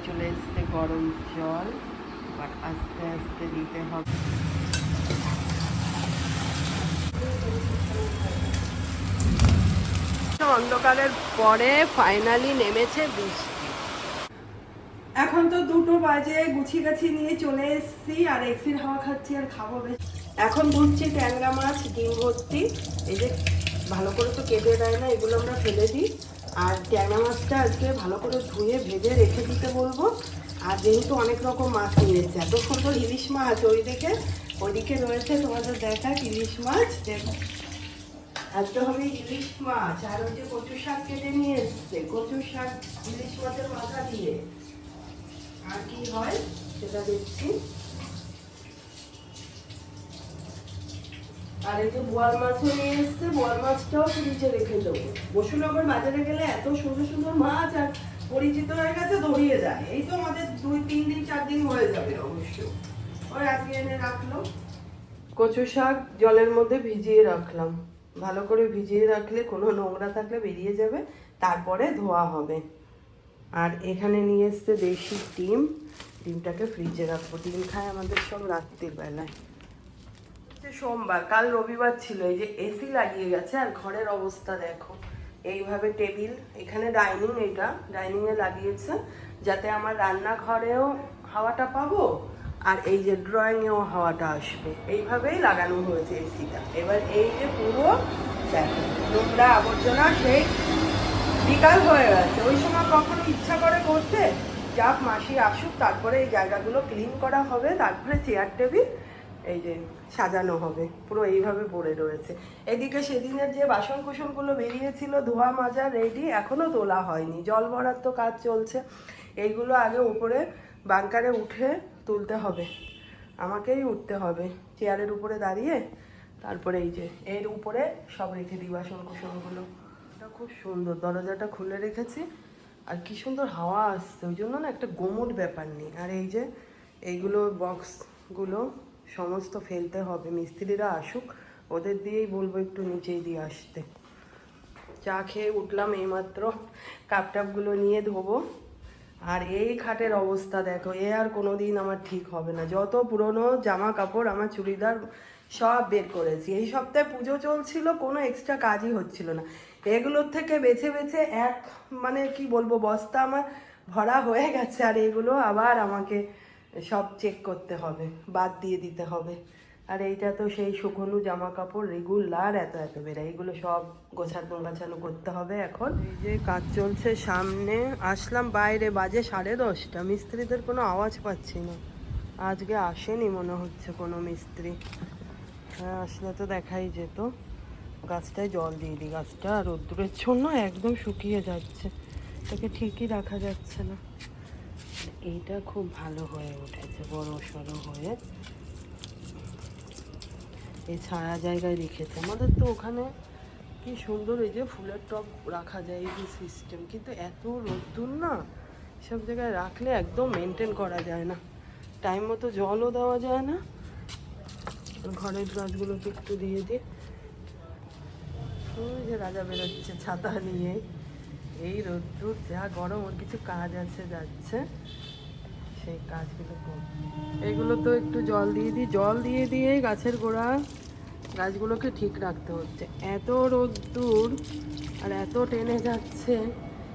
চলে এসছে গরম জল, বাট আস্তে আস্তে দিতে হবে। অন্ধকারের পরে ফাইনালি নেমেছে বৃষ্টি। এখন তো 2টো বাজে, গুছি গাছি নিয়ে চলে এসেছি আর এক্সির হাওয়া খাচ্ছি আর খাবো বেশ। এখন ধুচ্ছি ট্যাংরা মাছ, ডিম ভর্তি। এই যে ভালো করে তো কেটে দেয় না, এগুলো আমরা ফেলে দিই। আর ট্যাংরা মাছটা আজকে ভালো করে ধুয়ে ভেজে রেখে দিতে বলবো। আর যেহেতু অনেক রকম মাছ নিয়েছে, এত সুন্দর ইলিশ মাছ ওইদিকে রয়েছে, তোমাদের দেখা ইলিশ মাছ। দেখো আজকে হবে ইলিশ মাছ। আর ওই যে কচু শাক কেটে নিয়ে এসছে, কচু শাক ইলিশ মাছের মাথা দিয়ে। আর কি হয় সেটা দেখছি। আর এই যে বোয়াল মাছও নিয়ে এসছে, বোয়াল মাছটাও ফ্রিজে রেখে দেবো। বসুনগর বাজারে গেলে এত সুন্দর সুন্দর মাছ আর পরিচিত হয়ে গেছে, দৌড়িয়ে যায়। এই তো আমাদের 2-3 দিন 4 দিন হয়ে যাবে অবশ্য। ওই আজকে এনে রাখলো। কচু শাক জলের মধ্যে ভিজিয়ে রাখলাম। ভালো করে ভিজিয়ে রাখলে কোনো নোংরা থাকলে বেরিয়ে যাবে, তারপরে ধোয়া হবে। আর এখানে নিয়ে এসছে দেশি ডিম, ডিমটাকে ফ্রিজে রাখবো। ডিম খায় আমাদের সব রাত্রির বেলায়। সোমবার, কাল রবিবার ছিল। এই যে এসি লাগিয়ে গেছে আর ঘরের অবস্থা দেখো। এইভাবে টেবিল, এখানে ডাইনিং, এইটা ডাইনিংয়ে লাগিয়েছে যাতে আমার রান্নাঘরেও হাওয়াটা পাবো আর এই যে ড্রয়িংয়েও হাওয়াটা আসবে। এইভাবেই লাগানো হয়েছে এসিটা। এবার এই যে পুরো দেখো নোংরা আবর্জনা সেই বিকাল হয়ে গেছে। ওই সময় কখনো ইচ্ছা করে করতে, যাক মাসি আসুক, তারপরে এই জায়গাগুলো ক্লিন করা হবে, তারপরে চেয়ার টেবিল এই যে সাজানো হবে। পুরো এইভাবে পড়ে রয়েছে। এদিকে সেদিনের যে বাসন কুসনগুলো বেরিয়েছিল ধোয়া মাজা রেডি, এখনো তোলা হয়নি, জল ভরার তো কাজ চলছে। এইগুলো আগে উপরে বাংকারে উঠে তুলতে হবে, আমাকেই উঠতে হবে চেয়ারের উপরে দাঁড়িয়ে। তারপরে এই যে এর উপরে সব রেখে দিই বাসন কুসনগুলো। এটা খুব সুন্দর, দরজাটা খুলে রেখেছি আর কি সুন্দর হাওয়া আসছে, ওই জন্য না একটা গোমট ব্যাপার নেই। আর এই যে এইগুলো বক্সগুলো সমস্ত ফেলতে হবে, মিস্ত্রিরা আসুক, ওদের দিয়েই বলবো একটু নিচেই দিয়ে আসতে। চা খেয়ে উঠলাম এইমাত্র, কাপটাপগুলো নিয়ে ধোবো। আর এই খাটের অবস্থা দেখো, এ আর কোনোদিন আমার ঠিক হবে না। যত পুরনো জামা কাপড় আমার চুড়িদার সব বের করেছি। এই সপ্তাহে পুজো চলছিল, কোনো এক্সট্রা কাজই হচ্ছিল না। এগুলোর থেকে বেছে বেছে মানে কি বলবো, বস্তা আমার ভরা হয়ে গেছে। আর এগুলো আবার আমাকে সব চেক করতে হবে, বাদ দিয়ে দিতে হবে। আর এইটা তো সেই শুকনো জামা কাপড় রেগুলার এত বেড়ায়, এগুলো সব গোছানো করতে হবে এখন। এই যে কাজ চলছে সামনে, আসলাম বাইরে, বাজে 10:30। মিস্ত্রিদের কোনো আওয়াজ পাচ্ছি না, আজকে আসেনি মনে হচ্ছে কোনো মিস্ত্রি। হ্যাঁ আসলে তো দেখাই যেত। গাছটায় জল দিয়ে দিই, গাছটা রোদ্দুরের জন্য একদম শুকিয়ে যাচ্ছে, তাকে ঠিকই রাখা যাচ্ছে না। এইটা খুব ভালো হয়ে উঠেছে, বড় সড়ো হয়ে এই ছায়া জায়গায় রেখেছে। আমাদের তো ওখানে কি সুন্দর এই যে ফুলের টব রাখা যায়, এই যে সিস্টেম, কিন্তু এত রোদ্দুর না, সব জায়গায় রাখলে একদম মেনটেন করা যায় না, টাইম মতো জলও দেওয়া যায় না। ঘরের গাছগুলোকে একটু দিয়ে দিই। ওই যে রাজা বেরোচ্ছে ছাতা নিয়ে, এই রোদ্দুর যা গরম, ওর কিছু কাজ আছে যাচ্ছে, সেই কাজগুলো করব। এগুলো তো একটু জল দিয়ে দিই, জল দিয়ে দিয়ে গাছের গোড়া গাছগুলোকে ঠিক রাখতে হচ্ছে। এত রোদ্দুর আর এত টেনে যাচ্ছে,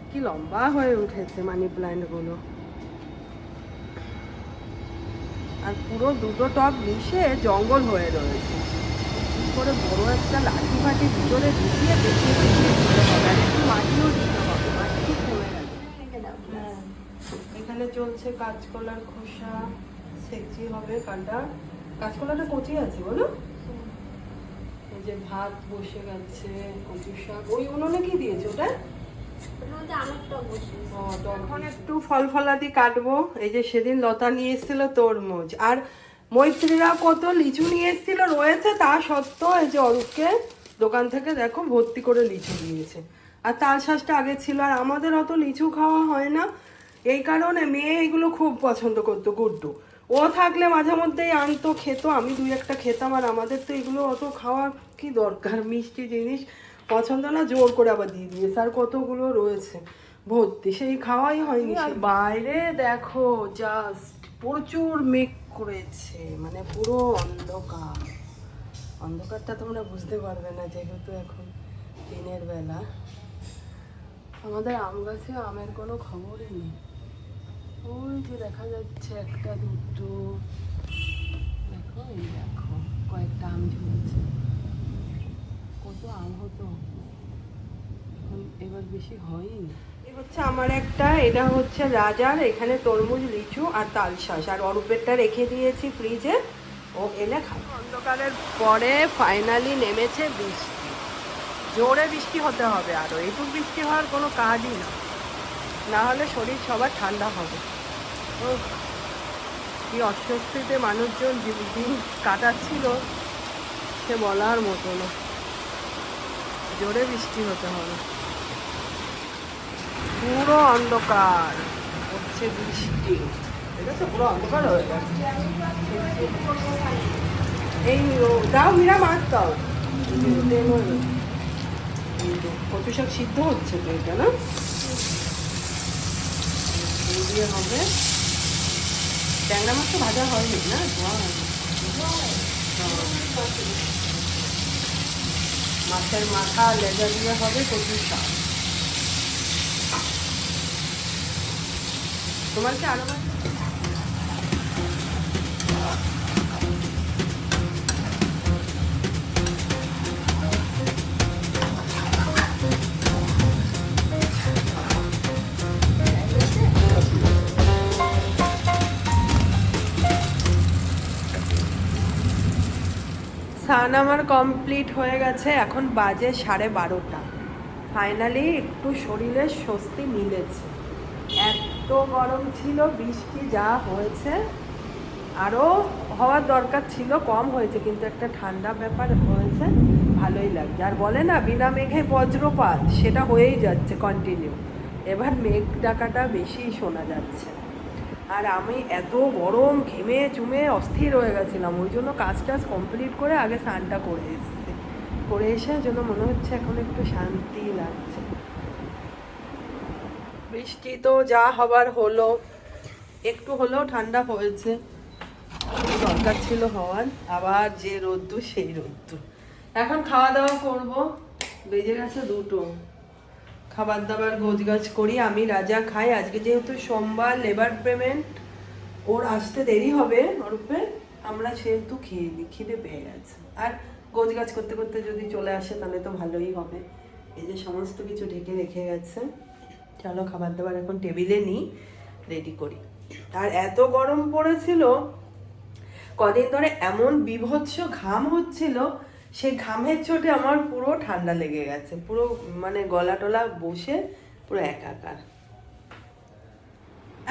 কি লম্বা হয়ে উঠেছে মানি প্ল্যান্টগুলো। আর পুরো 2টো টব মিশে জঙ্গল হয়ে রয়েছে। কি করে বড় একটা লাঠি ফাঠি ভিতরে ঢুকিয়ে দেখিয়ে দিতে হবে, আর একটু মাটিও দিতে হবে, মাটি ঠিক কমে গেছে। এখানে চলছে কাঁচকলার খোসা সেকছি হবে, কাঁচকলাটা কচি আছে বলো। এই যে ভাত বসে গেছে, কচু শাক, ওই উনুনে কি দিয়েছে ওটা? তখন একটু ফল ফলাদি কাটবো। এই যে সেদিন লতা নিয়ে এসেছিল তরমুজ, আর মৈত্রীরা কত লিচু নিয়ে এসেছিল রয়েছে, তা সত্ত্বেও এই যে অরূপকে দোকান থেকে দেখো ভর্তি করে লিচু দিয়েছে। আর তাল শাঁসটা আগে ছিল, আর আমাদের অত লিচু খাওয়া হয় না, এই কারণে মেয়ে এগুলো খুব পছন্দ করতো। গুড্ডু ও থাকলে মাঝে মধ্যেই আনতো, খেতো, আমি 2-1টা খেতাম। আর আমাদের তো এগুলো অত খাওয়ার কি দরকার, মিষ্টি জিনিস পছন্দ না, জোর করে আবার দিয়ে দিয়েছে। আর কতগুলো রয়েছে, ভর্তি, সেই খাওয়াই হয়নি। আর বাইরে দেখো জাস্ট প্রচুর মেঘ করেছে, মানে পুরো অন্ধকার। অন্ধকারটা তোমরা বুঝতে পারবে না যেহেতু এখন দিনের বেলা। আমাদের আম গাছে আমের কোনো খবরই নেই। ওই যে দেখা যাচ্ছে একটা দুটো, দেখো এই দেখো কয়েকটা আম ঝুলছে। কত আম হতো, এবার বেশি হয়ই। এই হচ্ছে আমার একটা, এটা হচ্ছে রাজার, এখানে তরমুজ, লিচু আর তালশাঁস, আর অরূপেরটা রেখে দিয়েছি ফ্রিজে, ও এলে খাবে। অন্ধকারের পরে ফাইনালি নেমেছে বৃষ্টি, জোরে বৃষ্টি হতে হবে, আরও এইটুক বৃষ্টি হওয়ার কোনো কাজই না, না হলে শরীর সবার ঠান্ডা হবে। ও কি অস্বস্তিতে মানুষজন দিন কাটাচ্ছিল সে বলার মতো না, জোরে বৃষ্টি হতে হবে। পুরো অন্ধকার হচ্ছে বৃষ্টি, ঠিক আছে, পুরো অন্ধকার হয়ে গেছে। এই দাও মীরা, মাছ দাও। কত সব সিদ্ধ হচ্ছে তো এটা, না এই দিয়ে হবে। ট্যাংরা মাছ তো ভাজা হয়নি না, মাছের মাথা লেজা দিয়ে হবে কচুর শাক। তোমার কি আরো মাছ? স্নান আমার কমপ্লিট হয়ে গেছে, এখন বাজে 12:30। ফাইনালি একটু শরীরে স্বস্তি মিলেছে। এত গরম ছিল, বৃষ্টি যা হয়েছে, আরও হওয়ার দরকার ছিল, কম হয়েছে, কিন্তু একটা ঠান্ডা ব্যাপার হয়েছে, ভালোই লাগছে। আর বলে না বিনা মেঘে বজ্রপাত, সেটা হয়েই যাচ্ছে কন্টিনিউ। এবার মেঘ ডাকাটা বেশি শোনা যাচ্ছে। আর আমি এত গরম ঘেমে চুমে অস্থির হয়ে গেছিলাম, ওই জন্য কাজ টাজ কমপ্লিট করে আগে স্নানটা করে এসেছি। করে এসে জন্য মনে হচ্ছে এখন একটু শান্তি লাগছে। বৃষ্টি তো যা হবার হলো, একটু হলেও ঠান্ডা হয়েছে, দরকার ছিল হওয়ার। আবার যে রোদ্দুর সেই রোদ্দুর। এখন খাওয়া দাওয়া করবো, বেজে গেছে 2টো। খাবার দাবার গোছগাছ করি, আমি রাজা খাই। আজকে যেহেতু সোমবার, লেবার পেমেন্ট, ওর আসতে দেরি হবে ওরূপে, আমরা সেহেতু খেয়ে নিই, খিদে পেয়ে গেছে। আর গোছগাছ করতে করতে যদি চলে আসে তাহলে তো ভালোই হবে। এই যে সমস্ত কিছু ঢেকে রেখে গেছে, চলো খাবার দাবার এখন টেবিলে নিই, রেডি করি। আর এত গরম পড়েছিল কদিন ধরে, এমন বিভৎস ঘাম হচ্ছিল, সেই ঘামের চোটে আমার পুরো ঠান্ডা লেগে গেছে, পুরো মানে গলা টলা বসে পুরো একাকার।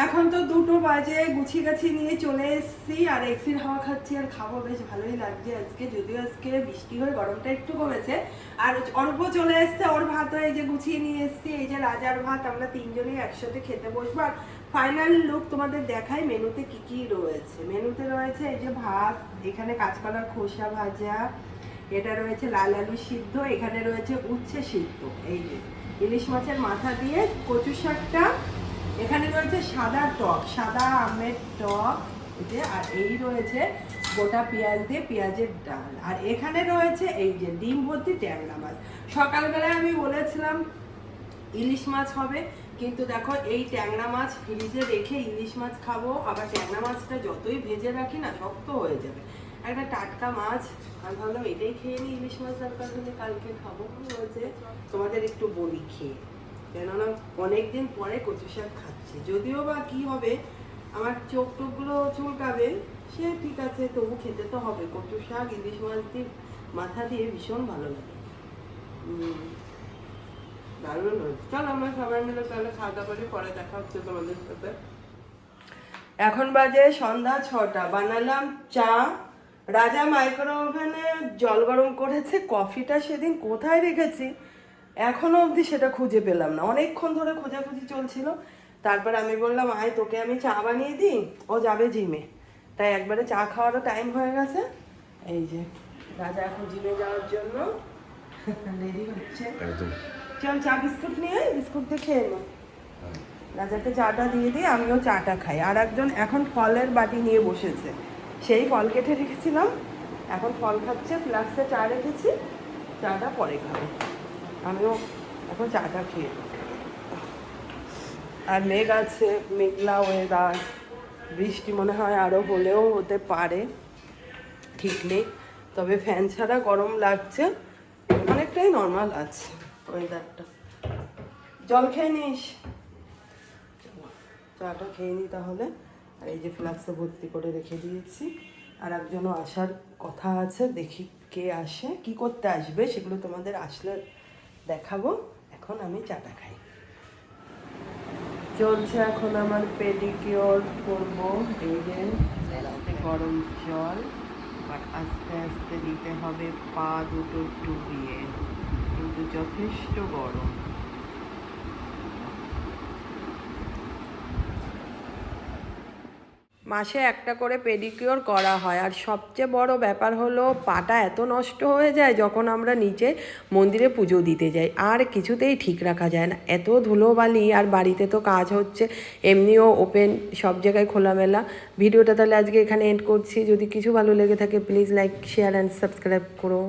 এখন তো 2টো বাজে, গুছিয়ে গাছি নিয়ে চলে এসেছি, আর এক্সির হাওয়া খাচ্ছি আর খাবো, বেশ ভালোই লাগছে আজকে। যদিও আজকে বৃষ্টি হয়ে গরমটা একটু কমেছে। আর অল্প চলে এসছে, ওর ভাত এই যে গুছিয়ে নিয়ে এসেছি, এই যে রাজার ভাত, আমরা 3জনই একসাথে খেতে বসবো। আর ফাইনাল লুক তোমাদের দেখাই মেনুতে কি কি রয়েছে। মেনুতে রয়েছে এই যে ভাত, এখানে কাঁচকলার খোসা ভাজা, এটা রয়েছে লাল আলু সিদ্ধ, এখানে রয়েছে উচ্ছে সিদ্ধ, এই যে ইলিশ মাছের মাথা দিয়ে কচু শাকটা, এখানে রয়েছে সাদা টক, সাদা আমের টক, আর এই রয়েছে গোটা পেঁয়াজ দিয়ে পেঁয়াজের ডাল, আর এখানে রয়েছে এই যে ডিম ভর্তি ট্যাংরা মাছ। সকালবেলায় আমি বলেছিলাম ইলিশ মাছ হবে, কিন্তু দেখো এই ট্যাংরা মাছ ফ্রিজে রেখে ইলিশ মাছ খাবো, আবার ট্যাংরা মাছটা যতই ভেজে রাখি না শক্ত হয়ে যাবে। একটা টাটকা মাছ, আমি ভাবলাম এটাই খেয়ে নিই, ইলিশ মাছ দরকার হলে কালকে খাবো। হয়েছে তোমাদের একটু বলি খেয়ে, কেননা অনেকদিন পরে কচু শাক খাচ্ছি। যদিও বা কি হবে, আমার চোখ টোকগুলো চুলকাবে, সে ঠিক আছে, তবু খেতে তো হবে। কচু শাক ইলিশ মাছ দিয়ে মাথা দিয়ে ভীষণ ভালো লাগে, দারুণ হয়েছে। চল আমরা সবাই মিলে তাহলে খাওয়া দাওয়া করে পরে দেখা হচ্ছে তোমাদের সাথে। এখন বাজে সন্ধ্যা 6টা, বানালাম চা, রাজা মাইক্রো ওভেনে জল গরম করেছে, কফিটা সেদিন কোথায় রেখেছি এখনো অবধি সেটা খুঁজে পেলাম না, অনেকক্ষণ ধরে খোঁজাখুঁজি চলছিল। তারপর আমি বললাম আয় তোকে আমি চা বানিয়ে দিই, ও যাবে জিমে, তাই একবারে চা খাওয়ারও টাইম হয়ে গেছে। এই যে রাজা এখন জিমে যাওয়ার জন্য রেডি হচ্ছে। চল চা বিস্কুট নিয়ে, বিস্কুট দিয়ে খেয়ে নো। রাজাকে চাটা দিয়ে দিয়ে আমিও চাটা খাই। আর একজন এখন ফলের বাটি নিয়ে বসেছে, সেই ফল কেটে রেখেছিলাম, এখন ফল খাচ্ছে, ফ্লাক্সে চা রেখেছি, চাটা পরে খাবে, আমিও এখন চাটা খেয়ে। আর মেঘ আছে, মেঘলা ওয়েদার, বৃষ্টি মনে হয় আরও হলেও হতে পারে, ঠিক নেই। তবে ফ্যান ছাড়া গরম লাগছে, অনেকটাই নর্মাল আছে ওয়েদারটা। জল খেয়ে নিস, চাটা খেয়ে নিই তাহলে। আর এই যে ফ্লাক্সে ভর্তি করে রেখে দিয়েছি। আর একজনও আসার কথা আছে, দেখি কে আসে, কি করতে আসবে সেগুলো তোমাদের আসলে দেখাবো। এখন আমি চাটা খাই। চলছে এখন আমার পেডিকিওর করবো, এই যে গরম জল, বাট আস্তে আস্তে দিতে হবে পা দুটো ডুবিয়ে, কিন্তু যথেষ্ট গরম। মাসে একটা করে পেডিকিওর করা হয়। আর সবচেয়ে বড় ব্যাপার হলো পাটা এত নষ্ট হয়ে যায় যখন আমরা নিচে মন্দিরে পুজো দিতে যাই, আর কিছুতেই ঠিক রাখা যায় না, এত ধুলোবালি। আর বাড়িতে তো কাজ হচ্ছে, এমনিও ওপেন, সব জায়গায় খোলামেলা। ভিডিওটা তাহলে আজকে এখানে এন্ড করছি। যদি কিছু ভালো লেগে থাকে please like, share and subscribe করো।